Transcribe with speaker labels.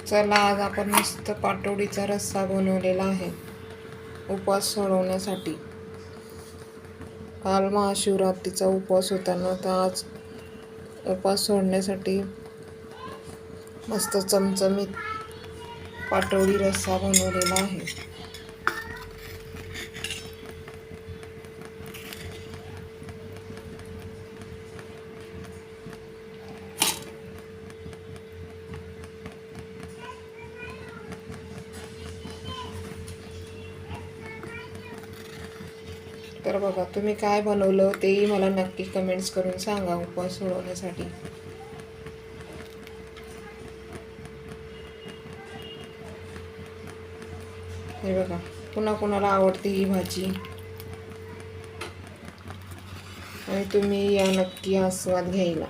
Speaker 1: चला, आज आपण मस्त पाटवडीचा रस्सा बनवलेला आहे उपवास सोडवण्यासाठी. काल महाशिवरात्रीचा उपवास होता ना, तर आज उपवास सोडण्यासाठी मस्त चमचमीत पाटवडी रस्सा बनवलेला आहे. तर बघा, तुम्ही काय बनवलं तेही मला नक्की कमेंट्स करून सांगा उपवास सोडवण्यासाठी. हे बघा, कुणाकुणाला आवडते ही भाजी आणि तुम्ही या नक्की आस्वाद घ्यायला.